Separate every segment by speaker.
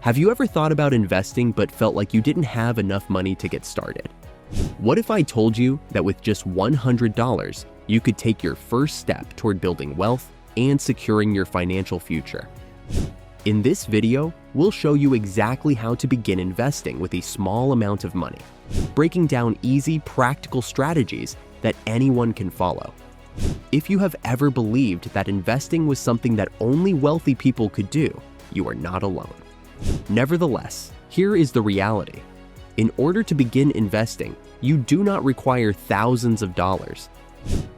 Speaker 1: Have you ever thought about investing but felt like you didn't have enough money to get started? What if I told you that with just $100, you could take your first step toward building wealth and securing your financial future? In this video, we'll show you exactly how to begin investing with a small amount of money, breaking down easy, practical strategies that anyone can follow. If you have ever believed that investing was something that only wealthy people could do, you are not alone. Nevertheless, here is the reality. In order to begin investing, you do not require thousands of dollars.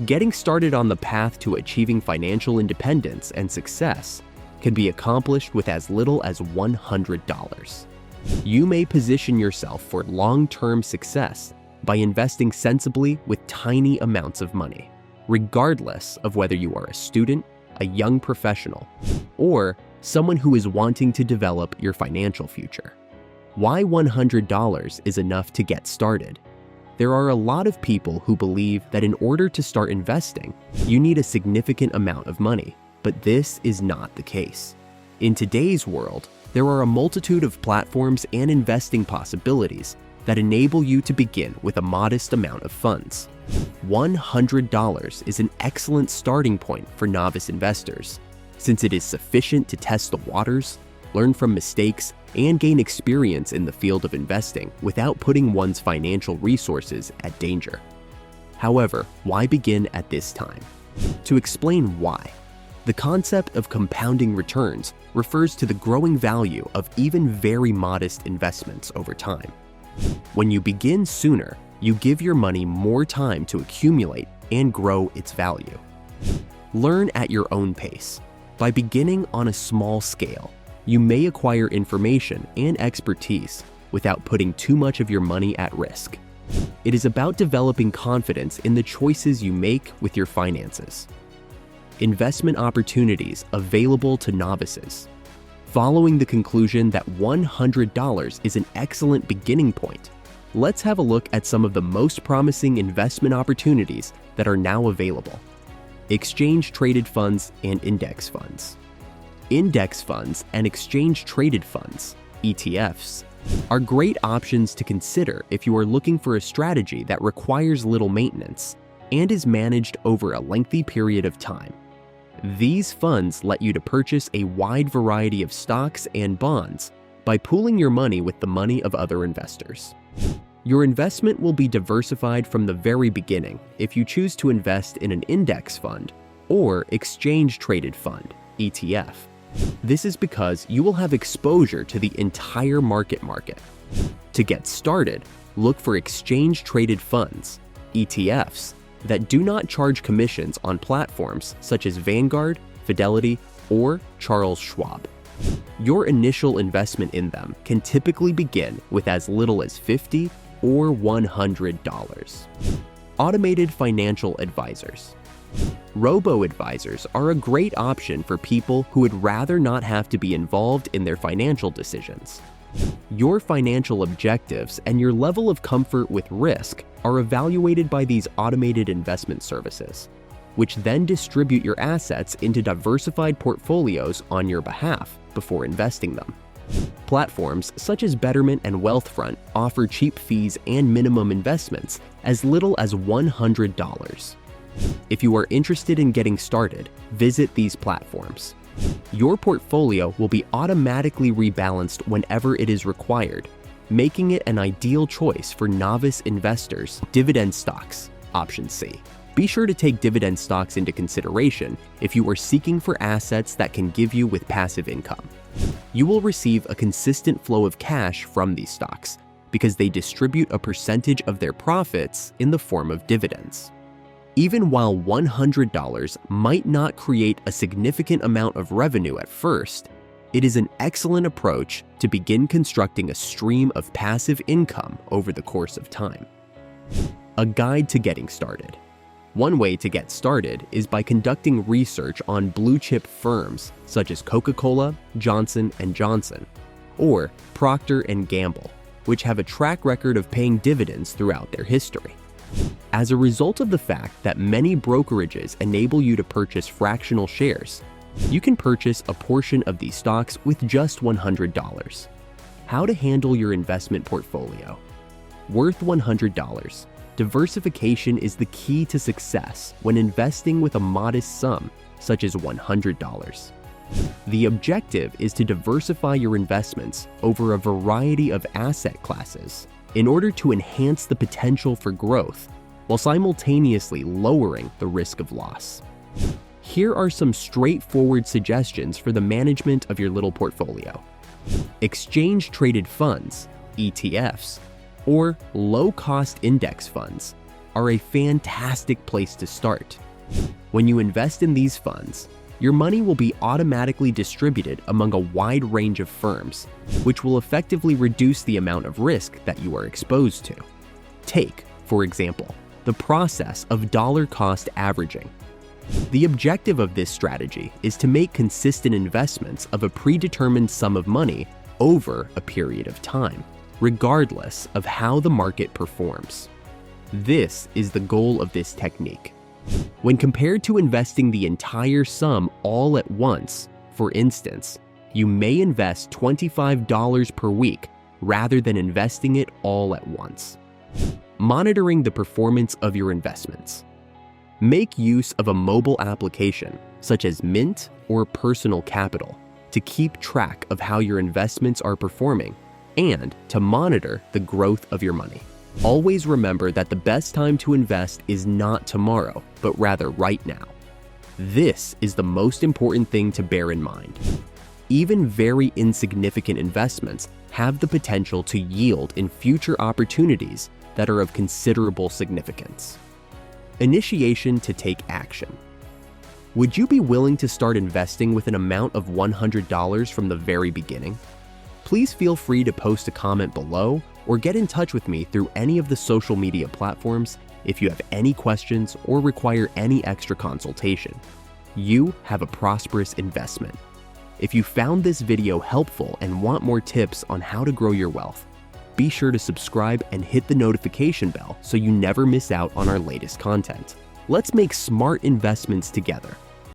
Speaker 1: Getting started on the path to achieving financial independence and success can be accomplished with as little as $100. You may position yourself for long-term success by investing sensibly with tiny amounts of money, regardless of whether you are a student, a young professional, or someone who is wanting to develop your financial future. Why $100 is enough to get started? There are a lot of people who believe that in order to start investing, you need a significant amount of money, but this is not the case. In today's world, there are a multitude of platforms and investing possibilities that enable you to begin with a modest amount of funds. $100 is an excellent starting point for novice investors, since it is sufficient to test the waters, learn from mistakes, and gain experience in the field of investing without putting one's financial resources at danger. However, why begin at this time? To explain why, the concept of compounding returns refers to the growing value of even very modest investments over time. When you begin sooner, you give your money more time to accumulate and grow its value. Learn at your own pace. By beginning on a small scale, you may acquire information and expertise without putting too much of your money at risk. It is about developing confidence in the choices you make with your finances. Investment opportunities available to novices. Following the conclusion that $100 is an excellent beginning point, let's have a look at some of the most promising investment opportunities that are now available. Exchange-traded funds and index funds. Index funds and exchange-traded funds, ETFs, are great options to consider if you are looking for a strategy that requires little maintenance and is managed over a lengthy period of time. These funds let you to purchase a wide variety of stocks and bonds by pooling your money with the money of other investors. Your investment will be diversified from the very beginning if you choose to invest in an index fund or exchange-traded fund, ETF. This is because you will have exposure to the entire market. To get started, look for exchange-traded funds, ETFs, that do not charge commissions on platforms such as Vanguard, Fidelity, or Charles Schwab. Your initial investment in them can typically begin with as little as $50 or $100. Automated financial advisors. Robo-advisors are a great option for people who would rather not have to be involved in their financial decisions. Your financial objectives and your level of comfort with risk are evaluated by these automated investment services, which then distribute your assets into diversified portfolios on your behalf before investing them. Platforms such as Betterment and Wealthfront offer cheap fees and minimum investments as little as $100. If you are interested in getting started, visit these platforms. Your portfolio will be automatically rebalanced whenever it is required, making it an ideal choice for novice investors. Dividend stocks, option C. Be sure to take dividend stocks into consideration if you are seeking for assets that can give you with passive income. You will receive a consistent flow of cash from these stocks because they distribute a percentage of their profits in the form of dividends. Even while $100 might not create a significant amount of revenue at first, it is an excellent approach to begin constructing a stream of passive income over the course of time. A guide to getting started. One way to get started is by conducting research on blue-chip firms such as Coca-Cola, Johnson & Johnson, or Procter & Gamble, which have a track record of paying dividends throughout their history. As a result of the fact that many brokerages enable you to purchase fractional shares, You can purchase a portion of these stocks with just $100. How to handle your investment portfolio. Worth $100. Diversification is the key to success when investing with a modest sum, such as $100. The objective is to diversify your investments over a variety of asset classes in order to enhance the potential for growth while simultaneously lowering the risk of loss. Here are some straightforward suggestions for the management of your little portfolio. Exchange-traded funds, ETFs, or low-cost index funds are a fantastic place to start. When you invest in these funds, your money will be automatically distributed among a wide range of firms, which will effectively reduce the amount of risk that you are exposed to. Take, for example, the process of dollar-cost averaging. The objective of this strategy is to make consistent investments of a predetermined sum of money over a period of time, regardless of how the market performs. This is the goal of this technique. When compared to investing the entire sum all at once, for instance, you may invest $25 per week rather than investing it all at once. Monitoring the performance of your investments. Make use of a mobile application such as Mint or Personal Capital to keep track of how your investments are performing and to monitor the growth of your money. Always remember that the best time to invest is not tomorrow, but rather right now. This is the most important thing to bear in mind. Even very insignificant investments have the potential to yield in future opportunities that are of considerable significance. Initiation to take action. Would you be willing to start investing with an amount of $100 from the very beginning? Please feel free to post a comment below or get in touch with me through any of the social media platforms if you have any questions or require any extra consultation. You have a prosperous investment. If you found this video helpful and want more tips on how to grow your wealth, be sure to subscribe and hit the notification bell so you never miss out on our latest content. Let's make smart investments together.